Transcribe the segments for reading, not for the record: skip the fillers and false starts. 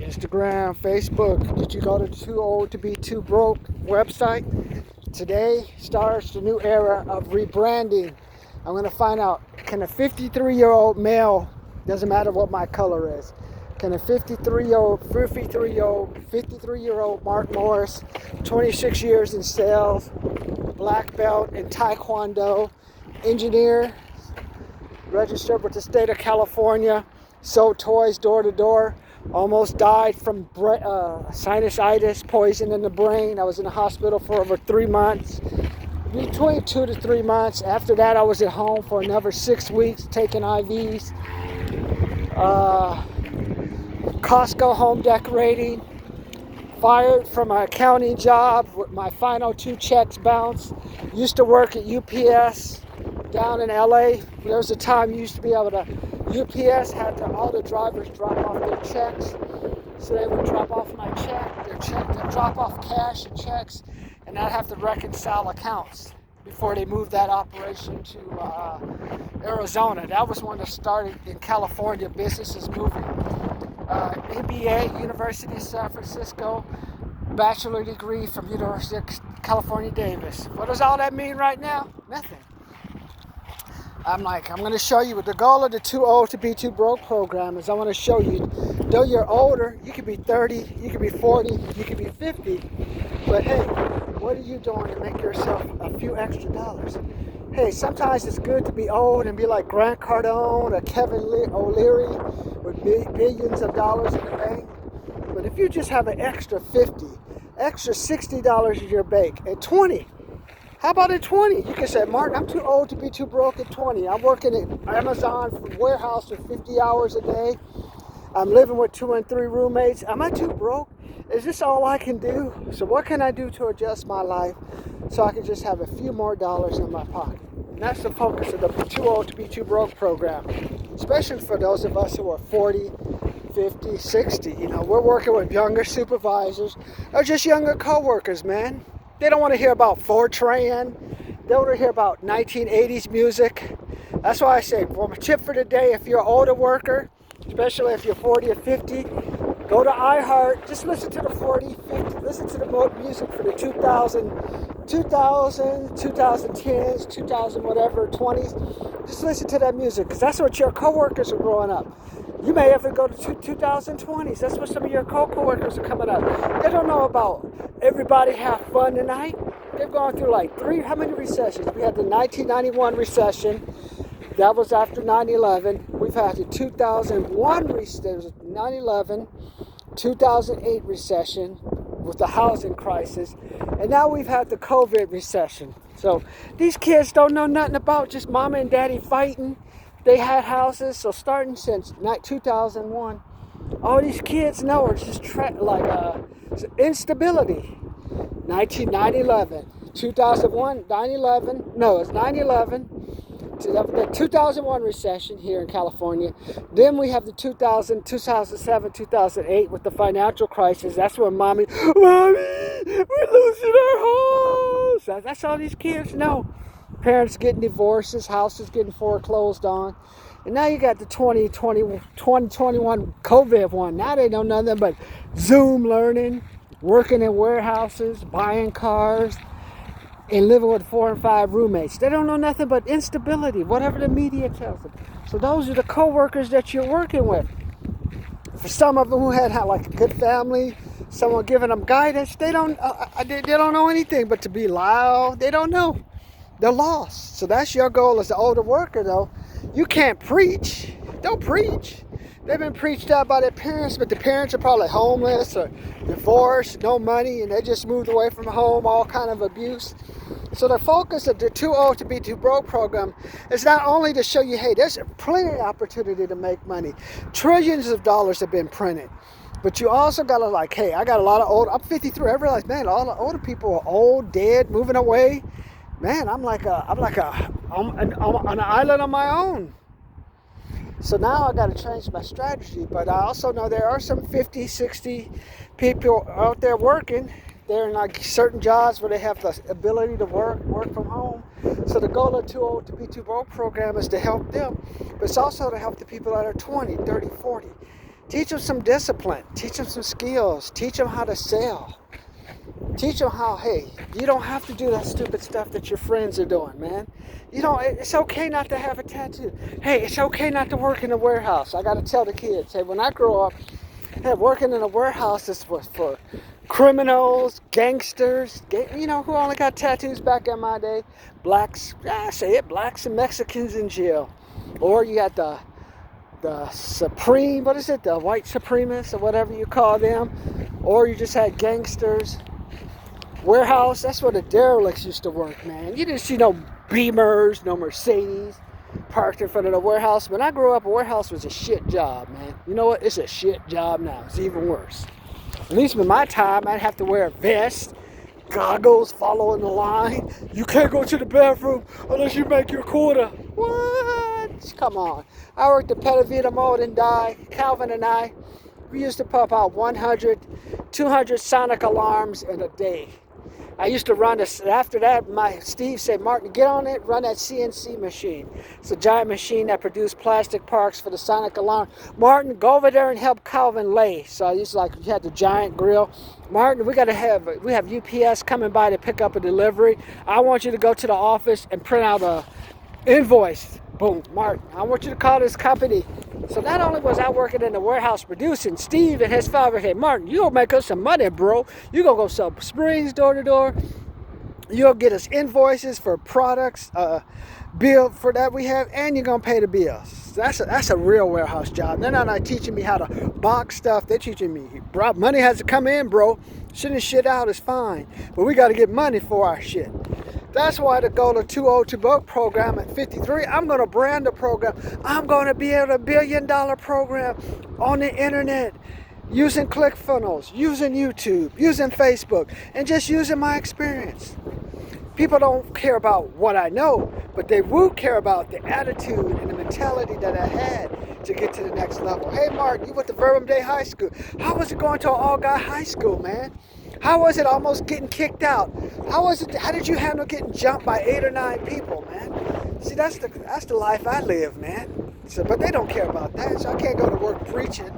Instagram, Facebook. Did you go to Too Old to Be Too Broke website? Today starts the new era of rebranding. I'm going to find out, can a 53-year-old male, doesn't matter what my color is, can a 53-year-old Mark Morris, 26 years in sales, black belt in Taekwondo, engineer, registered with the state of California, sold toys door to door, almost died from sinusitis, poison in the brain. I was in the hospital for over 3 months, between 2 to 3 months. After that, I was at home for another 6 weeks taking IVs. Costco home decorating, fired from my accounting job with my final 2 checks bounced. Used to work at UPS down in LA. There was a time you used to be able to, UPS had all the drivers drop off their checks. So they would drop off my their drop off cash and checks, and I'd have to reconcile accounts before they moved that operation to Arizona. That was when it started in California, businesses moving. MBA, University of San Francisco, bachelor degree from University of California, Davis. What does all that mean right now? Nothing. I'm going to show you what the goal of the Too Old to Be Too Broke program is. I want to show you, though you're older, you could be 30, you could be 40, you could be 50, but hey, what are you doing to make yourself a few extra dollars? Hey, sometimes it's good to be old and be like Grant Cardone or Kevin O'Leary with billions of dollars in the bank. But if you just have an extra 50, extra $60 in your bank at 20, how about at 20? You can say, Mark, I'm too old to be too broke at 20. I'm working at Amazon warehouse for 50 hours a day. I'm living with 2 and 3 roommates. Am I too broke? Is this all I can do? So what can I do to adjust my life so I can just have a few more dollars in my pocket? And that's the focus of the Too Old to Be Too Broke program, especially for those of us who are 40, 50, 60. You know, we're working with younger supervisors or just younger coworkers, man. They don't want to hear about Fortran. They want to hear about 1980s music. That's why I say, well, my tip for today, if you're an older worker, especially if you're 40 or 50, go to iHeart. Just listen to the 40, 50, listen to the music for the 2010s, 2000 whatever, 20s. Just listen to that music, because that's what your coworkers are growing up. You may have to go to 2020s. That's what some of your co-workers are coming up. They don't know about everybody have fun tonight. They've gone through like how many recessions? We had the 1991 recession. That was after 9/11. We've had the 2001 recession, 9/11, 2008 recession with the housing crisis, and now we've had the COVID recession. So these kids don't know nothing about just mama and daddy fighting. They had houses, so starting since 2001, all these kids know it's just instability. 9/11, 2001, 9/11, no, it's 9/11, the 2001 recession here in California. Then we have the 2007, 2008 with the financial crisis. That's when Mommy, we're losing our house. That's all these kids know. Parents getting divorces, houses getting foreclosed on. And now you got the 2021 COVID one. Now they know nothing but Zoom learning, working in warehouses, buying cars, and living with 4 and 5 roommates. They don't know nothing but instability, whatever the media tells them. So those are the co-workers that you're working with. For some of them who had like a good family, someone giving them guidance, they don't know anything but to be loud. They don't know. They're lost. So that's your goal as an older worker, though. You can't preach. Don't preach. They've been preached out by their parents, but the parents are probably homeless or divorced, no money, and they just moved away from home, all kind of abuse. So the focus of the Too Old to Be Too Broke program is not only to show you, hey, there's plenty of opportunity to make money. Trillions of dollars have been printed. But you also got to hey, I got a lot of I'm 53. I realize, man, all the older people are old, dead, moving away. Man, I'm on an island on my own. So now I got to change my strategy. But I also know there are some 50, 60 people out there working. They're in like certain jobs where they have the ability to work from home. So the goal of Too Old to Be Too Broke program is to help them. But it's also to help the people that are 20, 30, 40. Teach them some discipline. Teach them some skills. Teach them how to sell. Teach them how, hey, you don't have to do that stupid stuff that your friends are doing, man. You know, it's okay not to have a tattoo. Hey, it's okay not to work in a warehouse. I got to tell the kids, hey, when I grow up, hey, working in a warehouse is for criminals, gangsters, you know, who only got tattoos back in my day. Blacks, yeah, I say it, blacks and Mexicans in jail. Or you got the supreme, what is it, the white supremacists or whatever you call them. Or you just had gangsters. Warehouse, that's where the derelicts used to work, man. You didn't see no Beamers, no Mercedes parked in front of the warehouse. When I grew up, a warehouse was a shit job, man. You know what? It's a shit job now. It's even worse. At least with my time, I'd have to wear a vest, goggles, following the line. You can't go to the bathroom unless you make your quota. What? Come on. I worked at Petavita Mold and Dye. Calvin and I, we used to pump out 100, 200 sonic alarms in a day. I used to run this. After that, Steve said, Martin, get on it, run that CNC machine. It's a giant machine that produced plastic parts for the sonic alarm. Martin, go over there and help Calvin lay. So I used to, like, you had the giant grill. Martin, we have UPS coming by to pick up a delivery. I want you to go to the office and print out a invoice. Boom, Martin, I want you to call this company. So not only was I working in the warehouse producing, Steve and his father said, Martin, you'll make us some money, bro. You gonna go sell springs door to door. You'll get us invoices for products, bill for that we have, and you're gonna pay the bills. That's a real warehouse job. They're not teaching me how to box stuff. They're teaching me, bro, money has to come in, bro. Sending shit out is fine, but we got to get money for our shit. That's why the goal of 202 Book program at 53, I'm going to brand the program. I'm going to be at $1 billion program on the internet, using ClickFunnels, using YouTube, using Facebook, and just using my experience. People don't care about what I know, but they will care about the attitude and the mentality that I had to get to the next level. Hey, Martin, you went to Verbum Day High School. How was it going to an all-guy high school, man? How was it almost getting kicked out? How did you handle getting jumped by 8 or 9 people, man? See, that's the life I live, man. So, but they don't care about that, so I can't go to work preaching.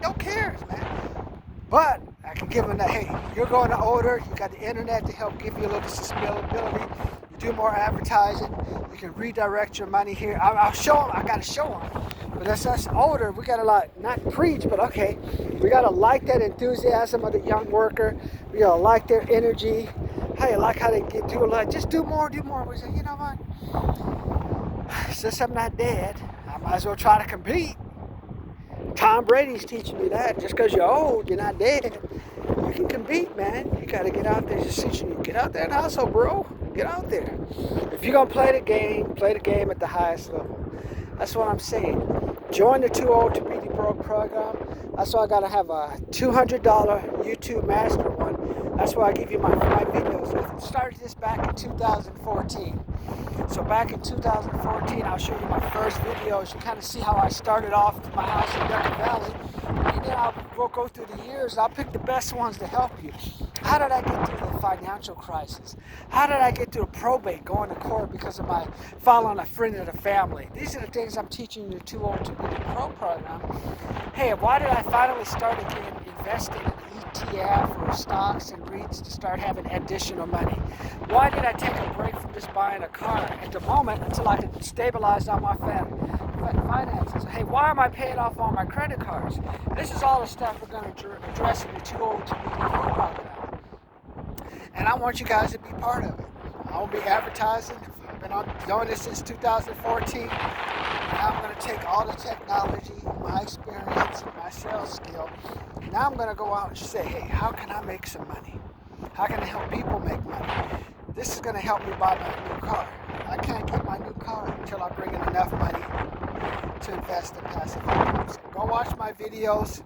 Don't care, man. But I can give them that, hey, you're going to older, you got the internet to help give you a little sustainability. You do more advertising, you can redirect your money here. I'll show them, I got to show them. But as us older, we got to not preach, but okay, we got to like that enthusiasm of the young worker. We got to like their energy. Hey, like how they do a lot. Just do more. We say, you know what? Since I'm not dead, I might as well try to compete. Tom Brady's teaching me that. Just because you're old, you're not dead. You can compete, man. You got to get out there. Just teaching you. Get out there and hustle, bro. Get out there. If you're going to play the game at the highest level. That's what I'm saying. Join the Too Old to Be Broke program. That's why I got to have a $200 YouTube Master one. That's why I give you my videos. I started this back in 2014. So back in 2014, I'll show you my first videos. You kind of see how I started off with my house in Yucca Valley. And then I'll go through the years. I'll pick the best ones to help you. How did I get through the financial crisis? How did I get through probate, going to court because of my following a friend of the family? These are the things I'm teaching you Too Old to Be the Pro program. Hey, why did I finally start again investing in ETF or stocks and REITs to start having additional money? Why did I take a break from just buying a car at the moment until I could stabilize on my finances? Hey, why am I paying off all my credit cards? This is all the stuff we're going to address in the Too Old to Be the Pro program. And I want you guys to be part of it. I will be advertising. I've been doing this since 2014. And I'm going to take all the technology, my experience, my sales skill. Now I'm going to go out and say, hey, how can I make some money? How can I help people make money? This is going to help me buy my new car. I can't get my new car until I bring in enough money to invest in passive income. So go watch my videos.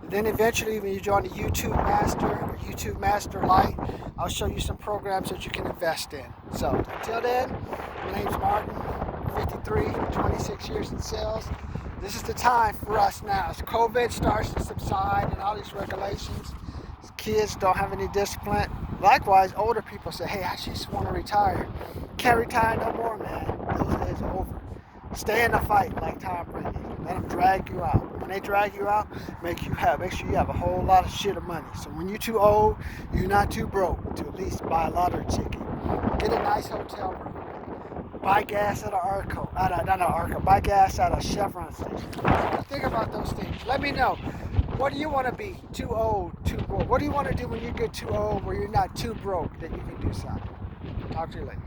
Then eventually when you join the YouTube Master or YouTube Master Lite, I'll show you some programs that you can invest in. So until then, my name's Martin, 53, 26 years in sales. This is the time for us now. As COVID starts to subside and all these regulations, kids don't have any discipline. Likewise, older people say, hey, I just want to retire. Can't retire no more, man. Those days are over. Stay in the fight like Tom Brady. Let them drag you out. they drag you out, make sure you have a whole lot of shit of money. So when you're too old, you're not too broke to at least buy a lottery ticket. Get a nice hotel room. Buy gas at buy gas at a Chevron station. Think about those things. Let me know. What do you want to be? Too old, too broke? What do you want to do when you get too old where you're not too broke that you can do something? Talk to you later.